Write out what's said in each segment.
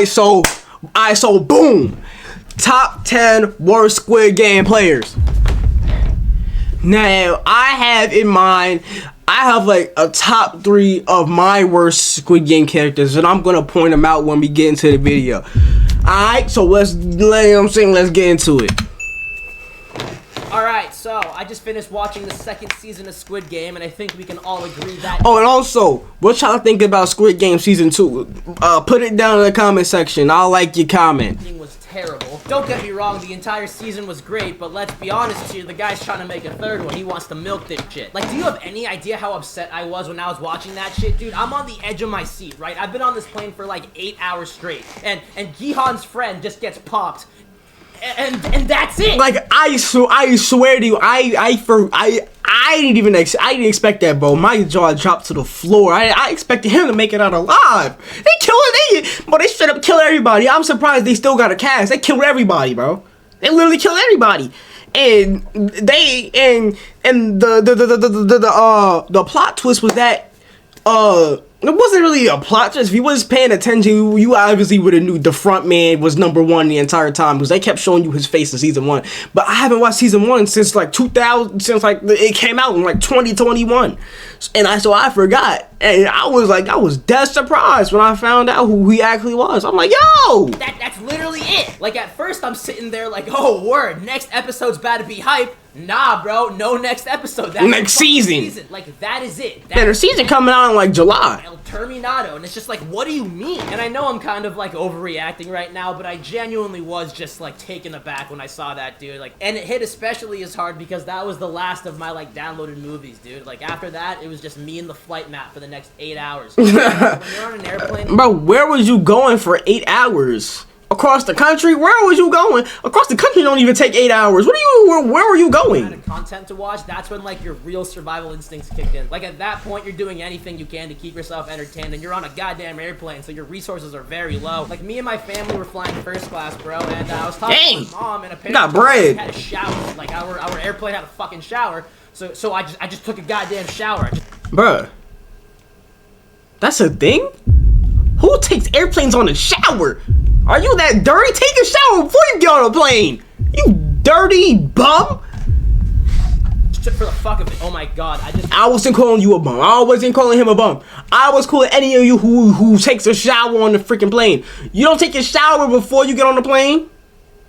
so boom. Top 10 worst Squid Game players. Now, I have in mind, I have like a top 3 of my worst Squid Game characters, and I'm gonna point them out when we get into the video. Alright, so let's get into it. Alright, so I just finished watching the 2nd season of Squid Game, and I think we can all agree that... Oh, and also, what y'all think about Squid Game Season 2? Put it down in the comment section. I'll like your comment. ...was terrible. Don't get me wrong, the entire season was great, but let's be honest here, the guy's trying to make a 3rd one. He wants to milk this shit. Like, do you have any idea how upset I was when I was watching that shit? Dude, I'm on the edge of my seat, right? I've been on this plane for like 8 hours straight, and Gihan's friend just gets popped. And that's it. Like I swear to you, I didn't expect that, bro. My jaw dropped to the floor. I expected him to make it out alive. They straight up kill everybody. I'm surprised they still got a cast. They killed everybody, bro. They literally killed everybody. And the plot twist was that it wasn't really a plot twist. If you was paying attention, you obviously would have knew the front man was #1 the entire time, because they kept showing you his face in season 1. But I haven't watched season 1 since like 2000, since like it came out in like 2021, and I forgot, and I was dead surprised when I found out who he actually was. I'm like, yo, that's literally it. Like at first I'm sitting there like, oh word, next episode's about to be hype. Nah, bro, no next episode. That's next season. Like, that is it. And the season coming out in like July. El Terminado. And it's just like, what do you mean? And I know I'm kind of like overreacting right now, but I genuinely was just like taken aback when I saw that, dude. Like, and it hit especially as hard because that was the last of my like downloaded movies, dude. Like after that, it was just me and the flight map for the next 8 hours. When you're on an airplane. Bro, where was you going for 8 hours? Across the country? Where was you going? Across the country don't even take 8 hours. Where were you going? Kind of content to watch, that's when like your real survival instincts kick in. Like at that point, you're doing anything you can to keep yourself entertained, and you're on a goddamn airplane, so your resources are very low. Like me and my family were flying first class, bro, and I was talking to my mom, and apparently had a shower. Like our airplane had a fucking shower, so I just took a goddamn shower. Bruh, that's a thing? Who takes airplanes on a shower? Are you that dirty? Take a shower before you get on a plane. You dirty bum. Just for the fuck of it. Oh my god. I wasn't calling you a bum. I wasn't calling him a bum. I was calling any of you who takes a shower on the freaking plane. You don't take a shower before you get on the plane?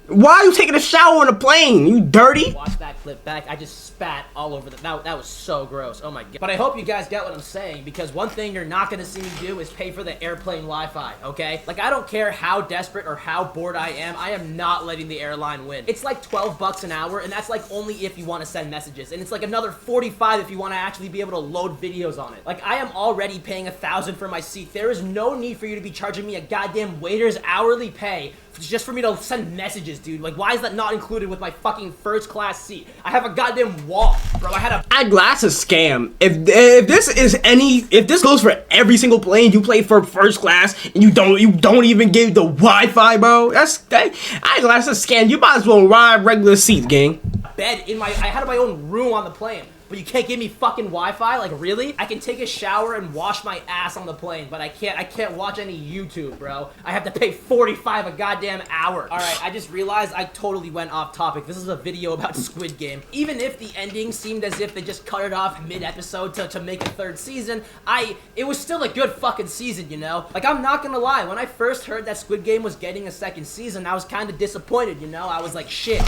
Why are you taking a shower on the plane? You dirty? Watch that clip back. I just spat all over that was so gross. Oh my god. But I hope you guys get what I'm saying, because one thing you're not gonna see me do is pay for the airplane Wi-Fi, okay? Like I don't care how desperate or how bored I am not letting the airline win. It's like 12 bucks an hour, and that's like only if you want to send messages, and it's like another 45 if you want to actually be able to load videos on it. Like I am already paying $1,000 for my seat. There is no need for you to be charging me a goddamn waiter's hourly pay just for me to send messages, dude. Like, why is that not included with my fucking first class seat? I have a goddamn wall, bro. That's a scam. If this goes for every single plane you play for first class, and you don't even give the Wi-Fi, bro. That's a scam. You might as well ride regular seats, gang. Bed I had my own room on the plane. But you can't give me fucking Wi-Fi? Like, really? I can take a shower and wash my ass on the plane, but I can't watch any YouTube, bro. I have to pay $45 a goddamn hour. Alright, I just realized I totally went off topic. This is a video about Squid Game. Even if the ending seemed as if they just cut it off mid-episode to make a 3rd season, it was still a good fucking season, you know? Like, I'm not gonna lie, when I first heard that Squid Game was getting a 2nd season, I was kind of disappointed, you know? I was like, shit.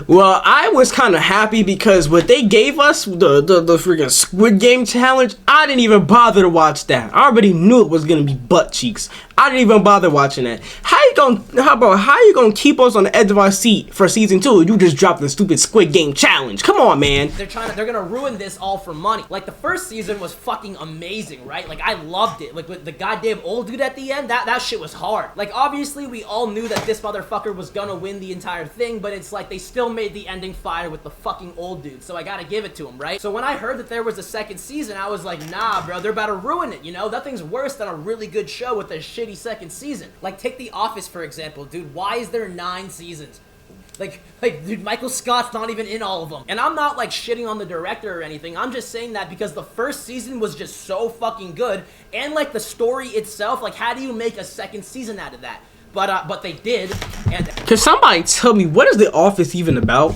Well, I was kind of happy because what they gave us, the freaking Squid Game challenge, I didn't even bother to watch that. I already knew it was gonna be butt cheeks. I didn't even bother watching that. How you gonna keep us on the edge of our seat for season 2? You just dropped the stupid Squid Game challenge. Come on, man. They're gonna ruin this all for money. Like the first season was fucking amazing, right? Like I loved it. Like with the goddamn old dude at the end, that shit was hard. Like obviously we all knew that this motherfucker was gonna win the entire thing, but it's like they still made the ending fire with the fucking old dude. So I gotta give it to him, right? So when I heard that there was a 2nd season, I was like, nah, bro, they're about to ruin it, you know? Nothing's worse than a really good show with a shitty 2nd season. Like, take The Office, for example, dude. Why is there 9 seasons? Like, dude, Michael Scott's not even in all of them. And I'm not, like, shitting on the director or anything. I'm just saying that because the first season was just so fucking good. And, like, the story itself, like, how do you make a second season out of that? But they did. And can somebody tell me, what is The Office even about?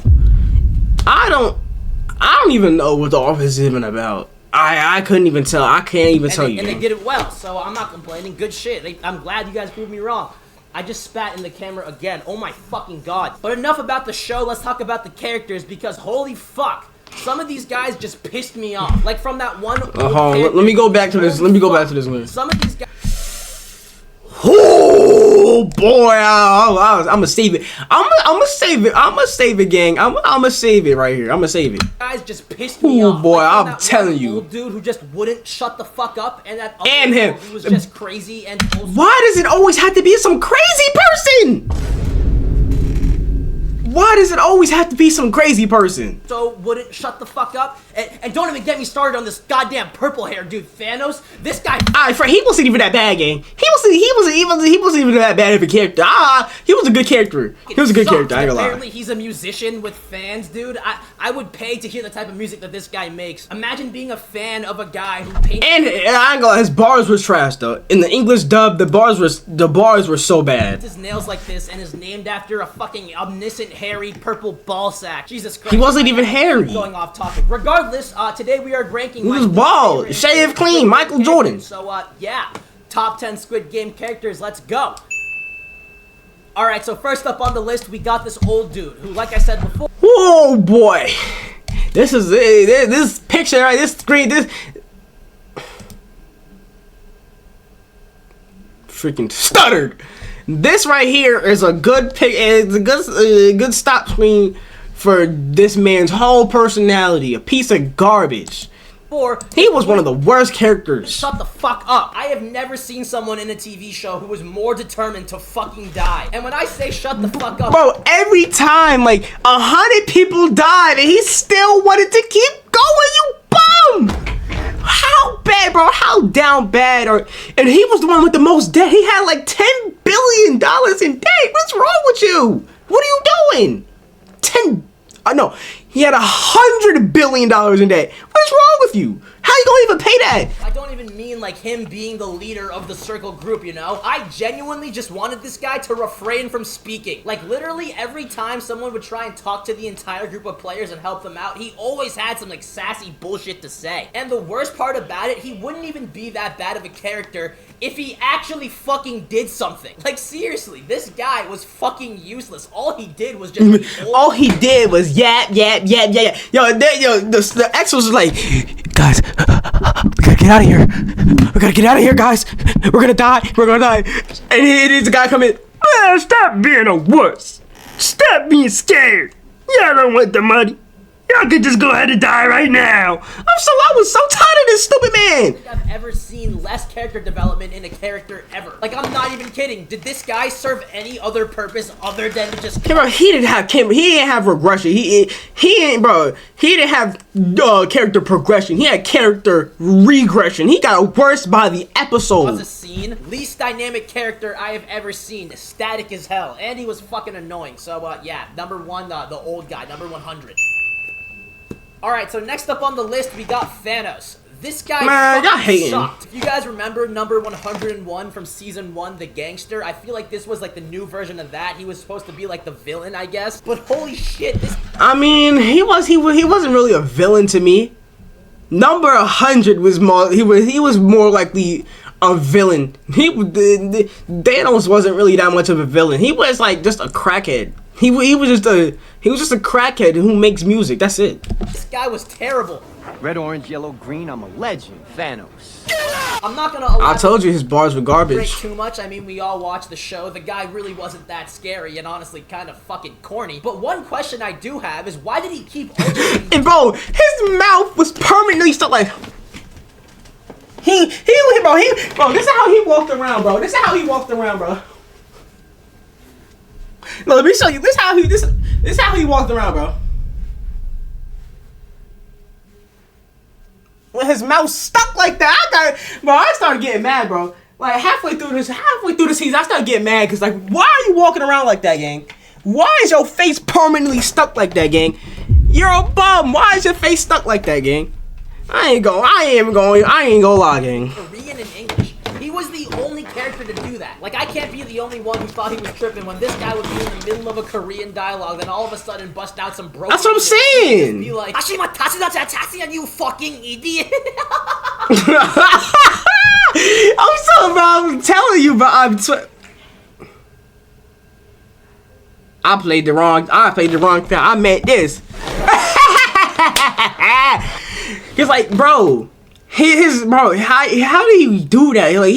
I don't even know what The Office is even about. I couldn't even tell. I can't even tell you. And they did it well, so I'm not complaining. Good shit. I'm glad you guys proved me wrong. I just spat in the camera again. Oh my fucking god. But enough about the show. Let's talk about the characters because holy fuck. Some of these guys just pissed me off. Like from that one let me go back to this. Let me go back to this one. Some of these guys. Oh boy, I'm gonna save it. I'm gonna save it. I'm gonna save it, gang. I'm gonna save it right here. I'm gonna save it. Guys just pissed me off. Oh boy, like, I'm telling you. Old dude who just wouldn't shut the fuck up, and that other and him who was just crazy and. Why does it always have to be some crazy person? Why does it always have to be some crazy person? So wouldn't shut the fuck up, and don't even get me started on this goddamn purple hair dude, Thanos. This guy. He wasn't even that bad, gang. He wasn't even that bad of a character. He was a good character. He was a good character. I ain't gonna lie. Apparently, he's a musician with fans, dude. I would pay to hear the type of music that this guy makes. Imagine being a fan of a guy who paints. And I ain't gonna lie, his bars was trash though. In the English dub, the bars were so bad. His nails like this and is named after a fucking omniscient hairy purple ball sack. Jesus Christ. He wasn't even hairy. Going off topic. Regardless, today we are ranking. He was bald, shaved clean, Michael Jordan. So yeah, top 10 Squid Game characters. Let's go. All right, so first up on the list, we got this old dude who, like I said before. Oh boy, this picture right, this screen, this freaking stuttered. This right here is a good pick. It's a good stop screen for this man's whole personality. A piece of garbage. He was one of the worst characters. Shut the fuck up. I have never seen someone in a TV show who was more determined to fucking die. And when I say shut the fuck up, bro, every time like 100 people died and he still wanted to keep going, you bum! How bad, bro? How down bad? And he was the one with the most debt. He had like $10 billion in debt. What's wrong with you? What are you doing? No, he had $100 billion in debt. What's wrong with you? How you gonna even pay that? I don't even mean like him being the leader of the circle group, you know? I genuinely just wanted this guy to refrain from speaking. Like literally every time someone would try and talk to the entire group of players and help them out, he always had some like sassy bullshit to say. And the worst part about it, he wouldn't even be that bad of a character if he actually fucking did something. Like seriously, this guy was fucking useless. All he did was just all he did was yap. Yo, the ex was like, guys, we gotta get out of here. We gotta get out of here, guys. We're gonna die. And the guy come in. Stop being a wuss. Stop being scared. Y'all don't want the money. Y'all could just go ahead and die right now. I was so tired of this stupid man. I've ever seen less character development in a character ever. Like, I'm not even kidding. Did this guy serve any other purpose other than to just... Hey, bro, he didn't have regression. He didn't have character progression. He had character regression. He got worse by the episode. Was a scene. Least dynamic character I have ever seen. Static as hell. And he was fucking annoying. So, yeah, number one, the old guy, number 100. Alright, so next up on the list, we got Thanos. This guy fucking sucked. If you guys remember number 101 from season 1, The Gangster, I feel like this was like the new version of that. He was supposed to be like the villain, I guess. But holy shit, this... I mean, he wasn't really a villain to me. Number 100 was more, he was more likely a villain. Thanos wasn't really that much of a villain. He was like just a crackhead. He was just a crackhead who makes music. That's it. This guy was terrible. Red, orange, yellow, green. I'm a legend. Thanos. I'm not gonna. I told you his bars were garbage. Too much. I mean, we all watched the show. The guy really wasn't that scary, and honestly, kind of fucking corny. But one question I do have is why did he keep? And bro, his mouth was permanently stuck like. Bro. This is how he walked around, bro. No, let me show you. This is how he walked around, bro. When his mouth stuck like that, I started getting mad, bro. Like halfway through the season, I started getting mad because like, why are you walking around like that, gang? Why is your face permanently stuck like that, gang? You're a bum. Why is your face stuck like that, gang? I ain't gonna lie, gang. Korean and English. He was the only character to do that. Like, I can't be the only one who thought he was tripping when this guy would be in the middle of a Korean dialogue, then all of a sudden bust out some broken. That's what I'm saying. Be like, Ashima Tatsuya, you fucking idiot. I'm telling you, but I played the wrong thing. I meant this. Cause like, bro, how did he do that? Like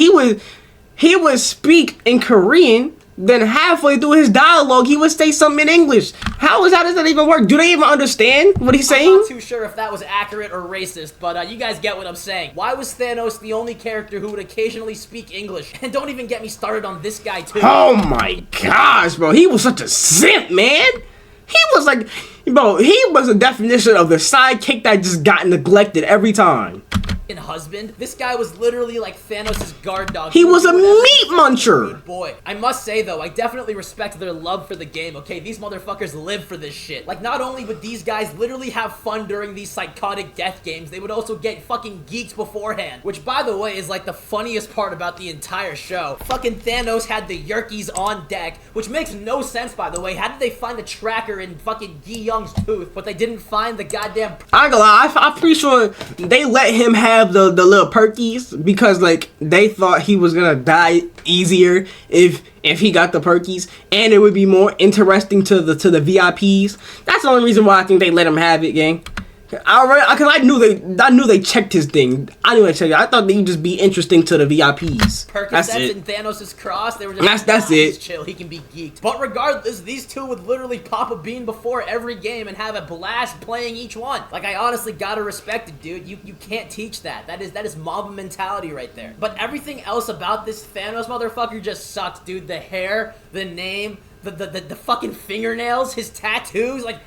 he would speak in Korean, then halfway through his dialogue, he would say something in English. How does that even work? Do they even understand what he's saying? I'm not too sure if that was accurate or racist, but you guys get what I'm saying. Why was Thanos the only character who would occasionally speak English? And don't even get me started on this guy too. Oh my gosh, bro, he was such a simp, man. He was like, bro, he was a definition of the sidekick that just got neglected every time. Husband. This guy was literally like Thanos' guard dog. He was a meat muncher. Good boy. I must say though, I definitely respect their love for the game, okay? These motherfuckers live for this shit. Like, not only would these guys literally have fun during these psychotic death games, they would also get fucking geeked beforehand. Which, by the way, is like the funniest part about the entire show. Fucking Thanos had the Yerkies on deck, which makes no sense, by the way. How did they find the tracker in fucking Gi Young's tooth, but they didn't find the goddamn... I ain't gonna lie, I'm pretty sure they let him have the little perkies because like they thought he was gonna die easier if he got the perkies, and it would be more interesting to the VIPs. That's the only reason why I think they let him have it, gang. I knew they checked his thing. I knew they checked it. I thought they'd just be interesting to the VIPs. Percocets and Thanos' cross. They were just that's it. Chill. He can be geeked. But regardless, these two would literally pop a bean before every game and have a blast playing each one. Like, I honestly gotta respect it, dude. You can't teach that. That is mob mentality right there. But everything else about this Thanos motherfucker just sucks, dude. The hair, the name, the fucking fingernails, his tattoos, like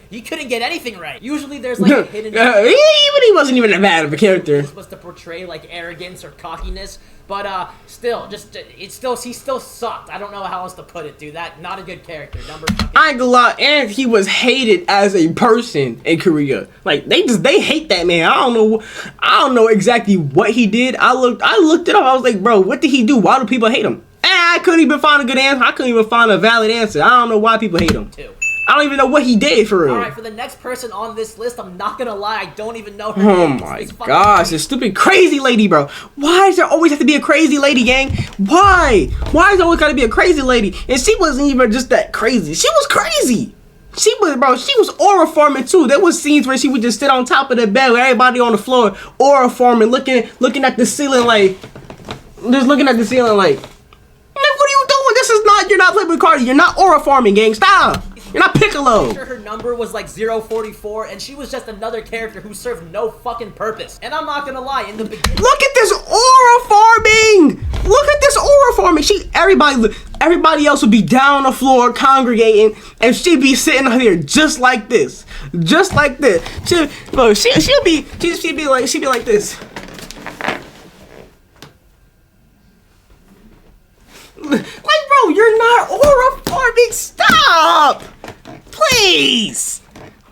he couldn't get anything right. Usually there's like a hidden... he wasn't even that bad of a character. This was to portray like arrogance or cockiness, but still, he still sucked. I don't know how else to put it, dude. That, not a good character. I ain't gonna lie, and he was hated as a person in Korea. Like, they hate that man. I don't know exactly what he did. I looked it up. I was like, bro, what did he do? Why do people hate him? I couldn't even find a good answer. I couldn't even find a valid answer. I don't know why people hate him. I don't even know what he did for real. Alright, for the next person on this list, I'm not gonna lie, I don't even know her name. Oh my gosh, this stupid crazy lady, bro. Why does there always have to be a crazy lady, gang? Why? Why does there always gotta be a crazy lady? And she wasn't even just that crazy. She was crazy. She was aura farming too. There was scenes where she would just sit on top of the bed with everybody on the floor, aura farming, looking at the ceiling like, just looking at the ceiling like, what are you doing? This is not, you're not playing with Cardi. You're not aura farming, gang. Stop. You're not Piccolo. I'm sure her number was like 044, and she was just another character who served no fucking purpose. And I'm not gonna lie, in the beginning... Look at this aura farming! Look at this aura farming! Everybody else would be down on the floor congregating, and she'd be sitting here just like this. Just like this. She'd be like this. Like, bro, you're not aura farming. Stop! Please!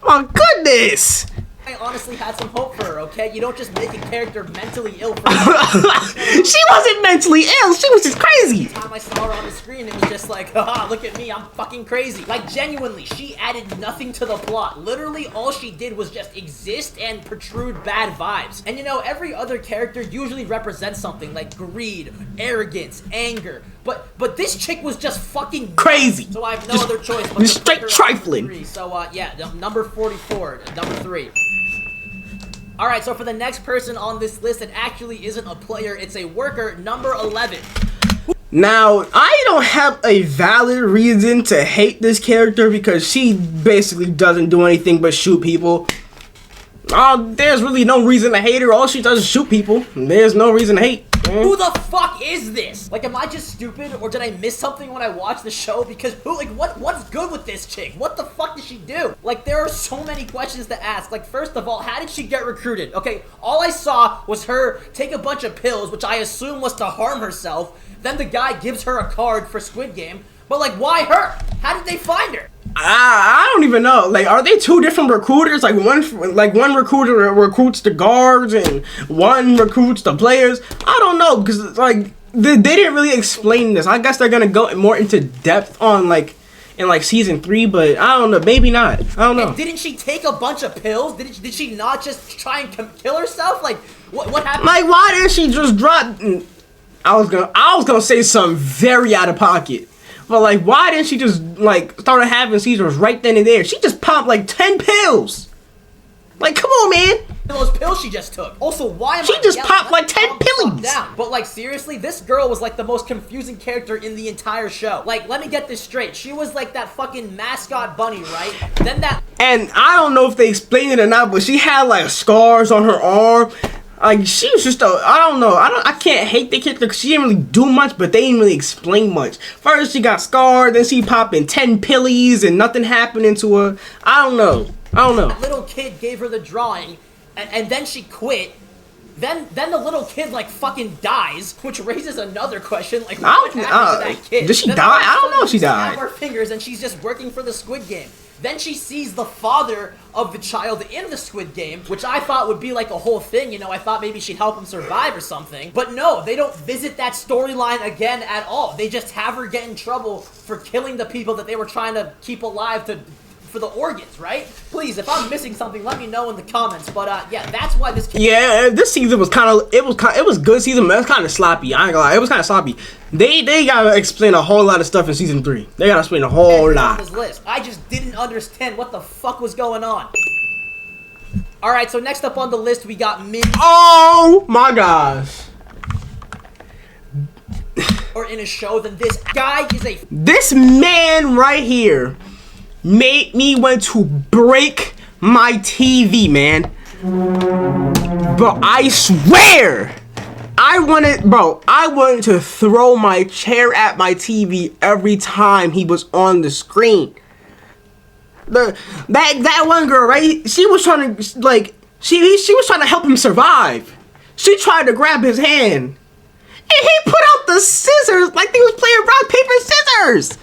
Oh, goodness! I honestly had some hope for her, okay? You don't just make a character mentally ill for She wasn't mentally ill, she was just crazy! The time I saw her on the screen, it was just like, haha, look at me, I'm fucking crazy. Like, genuinely, she added nothing to the plot. Literally, all she did was just exist and protrude bad vibes. And you know, every other character usually represents something like greed, arrogance, anger. But this chick was just fucking crazy. So I have no other choice but to straight put her trifling. 3. So yeah, number 44, number 3. Alright, so for the next person on this list, it actually isn't a player, it's a worker, number 11. Now, I don't have a valid reason to hate this character because she basically doesn't do anything but shoot people. There's really no reason to hate her. All she does is shoot people. There's no reason to hate. Who the fuck is this? Like, am I just stupid, or did I miss something when I watched the show? Because what's good with this chick? What the fuck did she do? Like, there are so many questions to ask. Like, first of all, how did she get recruited? Okay, all I saw was her take a bunch of pills, which I assume was to harm herself. Then the guy gives her a card for Squid Game. But like, why her? How did they find her? I don't even know. Like, are they two different recruiters? Like one recruiter recruits the guards and one recruits the players. I don't know, because like they didn't really explain this. I guess they're gonna go more into depth on like in like season 3, but I don't know. Maybe not. I don't know. And didn't she take a bunch of pills? Did she not just try and kill herself? Like, what happened? Like, why didn't she just drop? I was gonna say something very out of pocket. But like, why didn't she just like start having seizures right then and there? She just popped like 10 pills. Like, come on, man. Those pills she just took. Also, why am She I just yelling? popped like Let's 10 calm the fuck pills. down. But like, seriously, this girl was like the most confusing character in the entire show. Like, let me get this straight. She was like that fucking mascot bunny, right? Then that. And I don't know if they explained it or not, but she had like scars on her arm. Like, she was just I don't know. I can't hate the character because she didn't really do much, but they didn't really explain much. First, she got scarred, then she popping 10 pillies and nothing happening to her. I don't know. That little kid gave her the drawing, and then she quit. Then the little kid like fucking dies, which raises another question: like, what happened to that kid? Did she Then die? all of a I don't know sudden if she we snap died. her fingers, and she's just working for the Squid Game. Then she sees the father of the child in the Squid Game, which I thought would be like a whole thing, you know, I thought maybe she'd help him survive or something. But no, they don't visit that storyline again at all. They just have her get in trouble for killing the people that they were trying to keep alive for the organs, right? Please, if I'm missing something, let me know in the comments. But yeah, that's why this. Yeah, this season was it was good season, but it was kind of sloppy. I ain't gonna lie, it was kind of sloppy. They gotta explain a whole lot of stuff in season 3. They gotta explain a whole lot. This list. I just didn't understand what the fuck was going on. All right, so next up on the list we got Min. Oh my gosh! Or in a show, then this guy is a. This man right here made me want to break my TV, man. Bro, I swear, I wanted to throw my chair at my TV every time he was on the screen. That one girl, right? She was trying to like she was trying to help him survive. She tried to grab his hand, and he put out the scissors like they was playing rock paper scissors.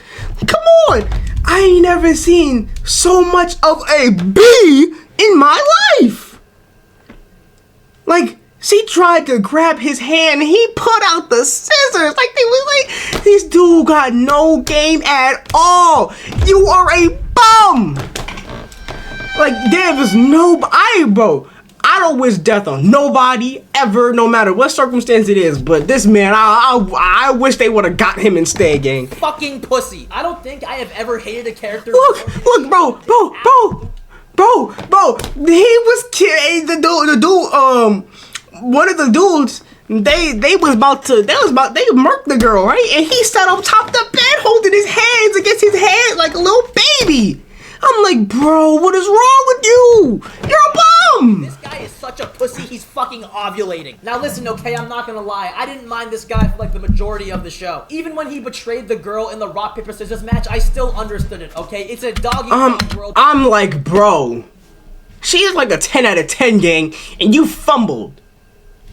Come on. I ain't never seen so much of a bee in my life. Like, she tried to grab his hand and he put out the scissors. Like, they was like, this dude got no game at all. You are a bum. Like, there was I don't wish death on nobody ever, no matter what circumstance it is. But this man, I wish they would have got him instead, gang. Fucking pussy. I don't think I have ever hated a character. Look, bro. He was kidding. The dude, one of the dudes, they murked the girl, right? And he sat on top of the bed holding his hands against his head like a little baby. I'm like, bro, what is wrong with you? You're a bum. This guy is such a pussy, he's fucking ovulating. Now listen, okay, I'm not gonna lie. I didn't mind this guy for like the majority of the show. Even when he betrayed the girl in the rock, paper, scissors match, I still understood it, okay? It's a dog-eat-dog world. I'm like, bro, she is like a 10 out of 10, gang, and you fumbled.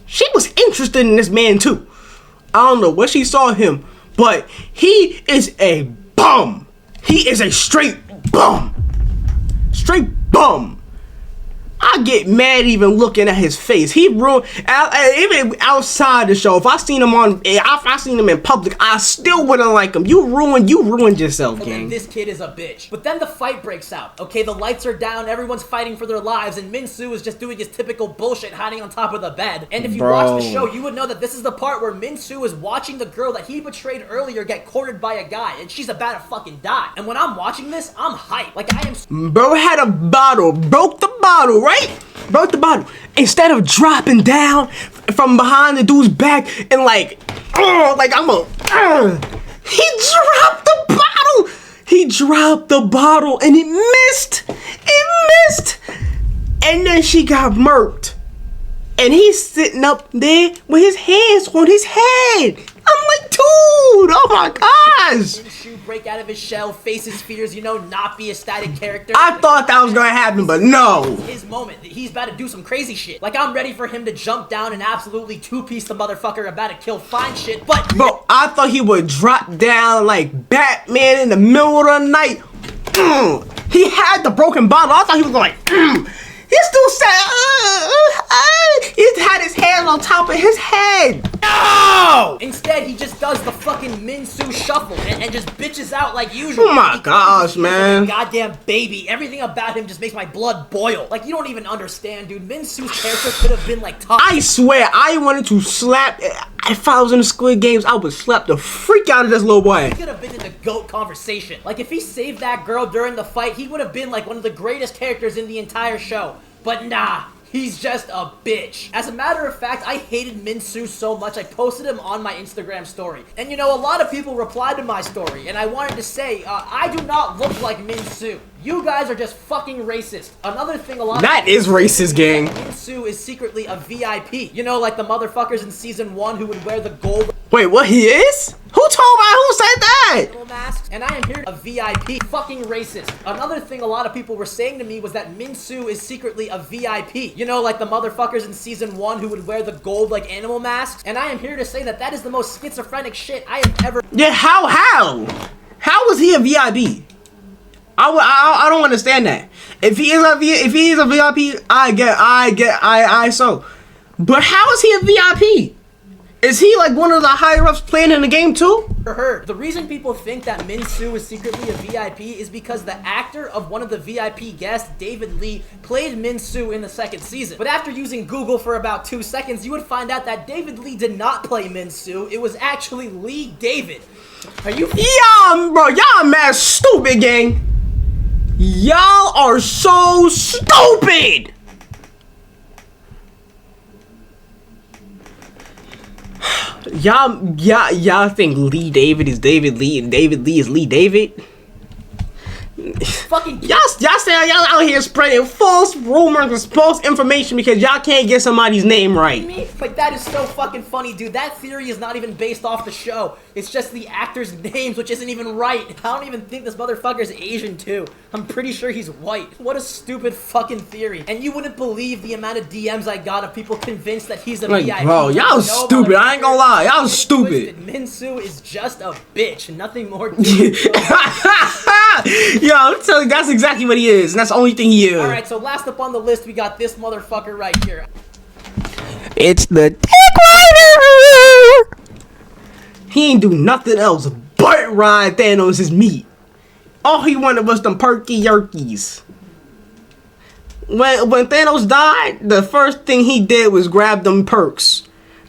She was interested in this man, too. I don't know what she saw in him, but he is a bum. He is a straight bum. Straight bum. I get mad even looking at his face. He ruined, even outside the show. If I seen him in public, I still wouldn't like him. You ruined yourself, gang. And this kid is a bitch. But then the fight breaks out. Okay, the lights are down, everyone's fighting for their lives, and Min-soo is just doing his typical bullshit, hiding on top of the bed. And if you watch the show, you would know that this is the part where Min-soo is watching the girl that he betrayed earlier get courted by a guy, and she's about to fucking die. And when I'm watching this, I'm hyped. Like, I am. Bro had a bottle, broke the bottle, right? Broke the bottle. Instead of dropping down from behind the dude's back and like I'm a, he dropped the bottle. He dropped the bottle and it missed. It missed. And then she got murked. And he's sitting up there with his hands on his head. I'm like, Oh my gosh! Minshew break out of his shell, face his fears, you know, not be a static character. I thought that was gonna happen, but no. His moment. He's about to do some crazy shit. Like, I'm ready for him to jump down and absolutely two-piece the motherfucker about to kill fine shit, but... Bro, I thought he would drop down like Batman in the middle of the night. He had the broken bottle. I thought he was going He still said, he had his hand on top of his head. No! Instead, he just does the fucking Minshew shuffle and just bitches out like usual. Oh my gosh, man. Like a goddamn baby. Everything about him just makes my blood boil. Like, you don't even understand, dude. Minshew's character could have been like top. I swear, I wanted to slap. If I was in the Squid Games, I would slap the freak out of this little boy. He could have been in the GOAT conversation. Like, if he saved that girl during the fight, he would have been like one of the greatest characters in the entire show. But nah, he's just a bitch. As a matter of fact, I hated Minshew so much, I posted him on my Instagram story. And you know, a lot of people replied to my story, and I wanted to say, I do not look like Minshew. You guys are just fucking racist. Another thing a lot That is racist, gang. Minshew is secretly a VIP. You know, like the motherfuckers in season 1 who would wear the gold... Wait, what, he is? Who said that? Masks, and I am here a VIP. Fucking racist. Another thing a lot of people were saying to me was that Minshew is secretly a VIP. You know, like the motherfuckers in season 1 who would wear the gold like animal masks. And I am here to say that that is the most schizophrenic shit I have ever. Yeah, how was he a VIP? I don't understand that. If he is a VIP, I so. But how is he a VIP? Is he like one of the higher ups playing in the game too? The reason people think that Minshew is secretly a VIP is because the actor of one of the VIP guests, David Lee, played Minshew in the second season. But after using Google for about 2 seconds, you would find out that David Lee did not play Minshew. It was actually Lee David. Are you? Yeah, bro, y'all mad stupid, gang. Y'all are so stupid. Y'all think Lee David is David Lee and David Lee is Lee David? Fucking y'all say y'all out here spreading false rumors and false information because y'all can't get somebody's name right. Like, that is so fucking funny, dude. That theory is not even based off the show. It's just the actors' names, which isn't even right. I don't even think this motherfucker's Asian, too. I'm pretty sure he's white. What a stupid fucking theory. And you wouldn't believe the amount of DMs I got of people convinced that he's a like, VIP. bro, y'all stupid. I ain't gonna lie. Y'all stupid. Minshew is just a bitch. Nothing more. Yo, I'm telling you, that's exactly what he is, and that's the only thing he is. Alright, so last up on the list, we got this motherfucker right here. It's the Dick Rider! He ain't do nothing else but ride Thanos' meat. All he wanted was them perky yerkies. When Thanos died, the first thing he did was grab them perks.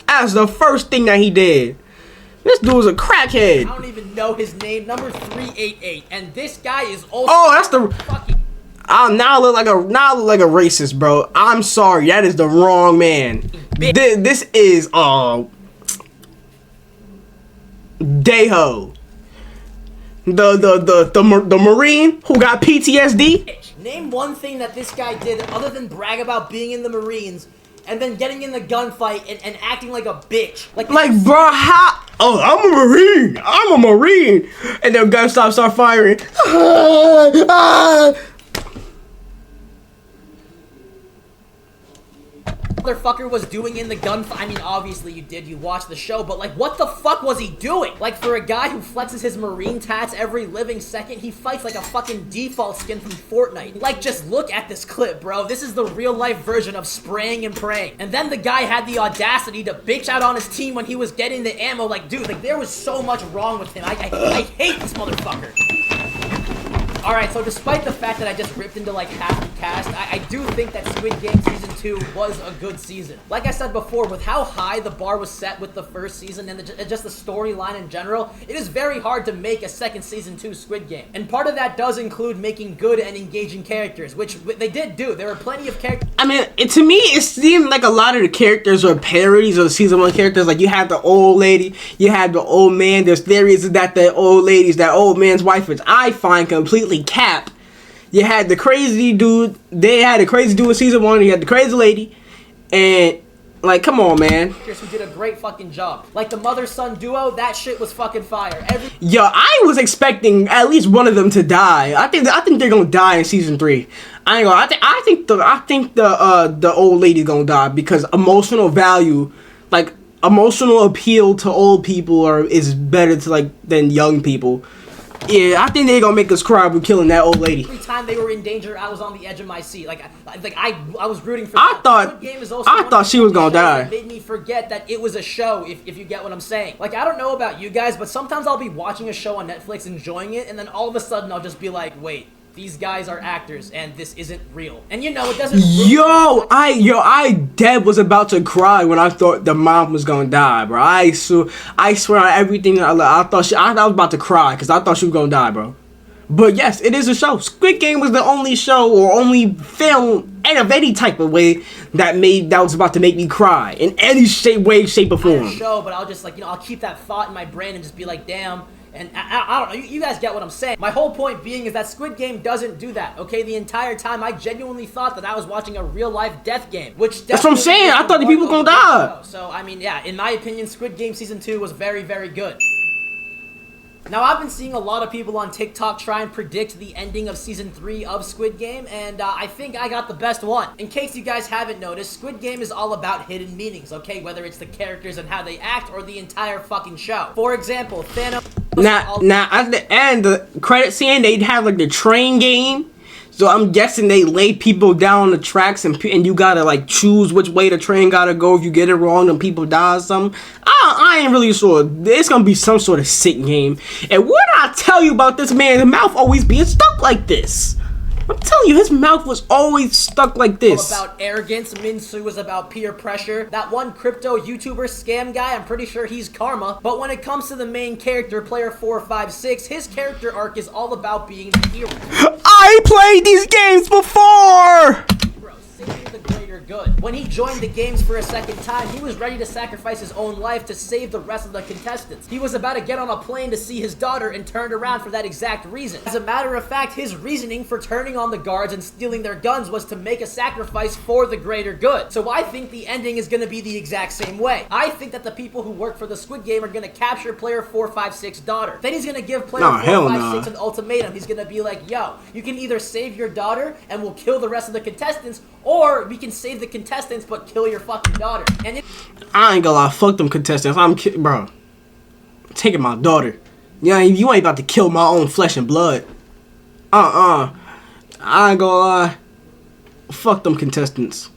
That's the first thing that he did. This dude was a crackhead. I don't even know his name. Number 388, and this guy is also. Oh, that's the. Fucking. Now I look like a racist, bro. I'm sorry, that is the wrong man. This is Deho, the Marine who got PTSD. Name one thing that this guy did other than brag about being in the Marines and then getting in the gunfight and acting like a bitch. Like bro, how? Oh, I'm a Marine. I'm a Marine. And then guns start firing. Motherfucker was doing in the gunfight. I mean, obviously you did. You watched the show, but like, what the fuck was he doing? Like, for a guy who flexes his Marine tats every living second, he fights like a fucking default skin from Fortnite. Like, just look at this clip, bro. This is the real life version of spraying and praying. And then the guy had the audacity to bitch out on his team when he was getting the ammo. Like, dude, like there was so much wrong with him. I hate this motherfucker. Alright, so despite the fact that I just ripped into like half the cast, I do think that Squid Game Season 2 was a good season. Like I said before, with how high the bar was set with the first season and just the storyline in general, it is very hard to make a second Season 2 Squid Game. And part of that does include making good and engaging characters, which they did do. There were plenty of characters. I mean, to me, it seemed like a lot of the characters were parodies of the Season 1 characters. Like, you had the old lady, you had the old man. There's theories that the old lady's that old man's wife, which I find completely cap. You had the crazy dude. They had the crazy dude in Season 1. You had the crazy lady, and Like, come on, man. Who did a great fucking job. Like the mother-son duo, that shit was fucking fire. Yo, I was expecting at least one of them to die. I think they're gonna die in season 3. I ain't gonna. I think the old lady's gonna die because emotional value, like emotional appeal to old people is better to like than young people. Yeah, I think they're gonna make us cry with killing that old lady. Every time they were in danger, I was on the edge of my seat. I was rooting for. I thought she was gonna die. It made me forget that it was a show. If you get what I'm saying. Like, I don't know about you guys, but sometimes I'll be watching a show on Netflix, enjoying it, and then all of a sudden I'll just be like, wait. These guys are actors, and this isn't real. And you know, it doesn't. I dead was about to cry when I thought the mom was gonna die, bro. I swear on everything. I was about to cry because I thought she was gonna die, bro. But yes, it is a show. Squid Game was the only show or only film, and of any type of way that was about to make me cry in any shape or form. Show, but I'll just I'll keep that thought in my brain and just be like, damn. And I don't know, you guys get what I'm saying. My whole point being is that Squid Game doesn't do that, okay? The entire time, I genuinely thought that I was watching a real-life death game, which that's what I'm saying. I thought the people were gonna die. So, I mean, yeah, in my opinion, Squid Game Season 2 was very, very good. Now, I've been seeing a lot of people on TikTok try and predict the ending of Season 3 of Squid Game, and I think I got the best one. In case you guys haven't noticed, Squid Game is all about hidden meanings, okay? Whether it's the characters and how they act, or the entire fucking show. For example, Thanos... Now, at the end, the credit scene, they'd have, like, the train game. So I'm guessing they lay people down on the tracks and you gotta, like, choose which way the train gotta go. If you get it wrong, then people die or something. I ain't really sure. It's gonna be some sort of sick game. And what I tell you about this man, his mouth always being stuck like this. I'm telling you, his mouth was always stuck like this. About arrogance, Minsu was about peer pressure. That one crypto YouTuber scam guy, I'm pretty sure he's karma. But when it comes to the main character, player 456, his character arc is all about being the hero. I played these games before! Saving the greater good. When he joined the games for a second time, he was ready to sacrifice his own life to save the rest of the contestants. He was about to get on a plane to see his daughter and turned around for that exact reason. As a matter of fact, his reasoning for turning on the guards and stealing their guns was to make a sacrifice for the greater good. So I think the ending is going to be the exact same way. I think that the people who work for the Squid Game are going to capture player 456's daughter. Then he's going to give player 456 an ultimatum. He's going to be like, yo, you can either save your daughter and we'll kill the rest of the contestants, or we can save the contestants but kill your fucking daughter. And I ain't gonna lie, fuck them contestants. Bro, I'm taking my daughter. Yeah, you ain't about to kill my own flesh and blood. I ain't gonna lie. Fuck them contestants.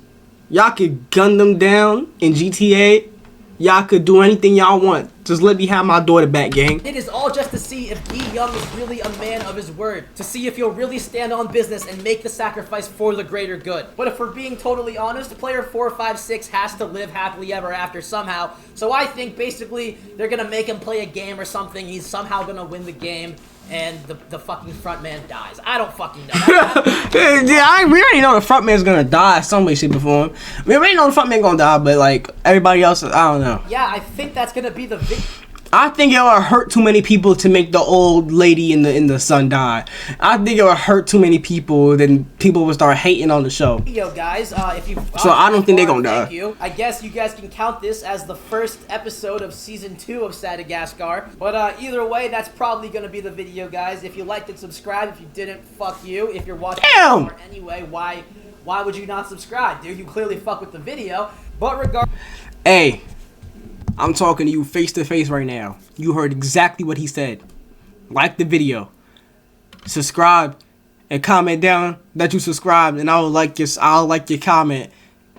Y'all could gun them down in GTA. Y'all could do anything y'all want. Just let me have my daughter back, gang. It is all just to see if Yi Young is really a man of his word. To see if he'll really stand on business and make the sacrifice for the greater good. But if we're being totally honest, player 456 has to live happily ever after somehow. So I think basically they're gonna make him play a game or something. He's somehow gonna win the game. And the fucking front man dies. I don't fucking know. Yeah, we already know the front man's gonna die some way, shape, or form. We already know the front man gonna die, but like everybody else, I don't know. Yeah, I think that's gonna be the I think it would hurt too many people to make the old lady in the sun die. I think it would hurt too many people, then people would start hating on the show. Yo, guys, if you so I don't think they're gonna die. Thank you. I guess you guys can count this as the first episode of season 2 of Sadagascar. But either way, that's probably gonna be the video, guys. If you liked it, subscribe. If you didn't, fuck you. If you're watching anyway, why would you not subscribe, dude? You clearly fuck with the video. But hey, I'm talking to you face to face right now. You heard exactly what he said. Like the video, subscribe, and comment down that you subscribed, and I'll like your comment,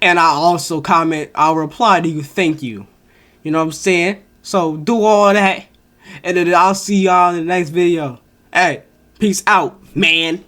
and I'll also comment. I'll reply to you. Thank you. You know what I'm saying? So do all that, and then I'll see y'all in the next video. Hey, peace out, man.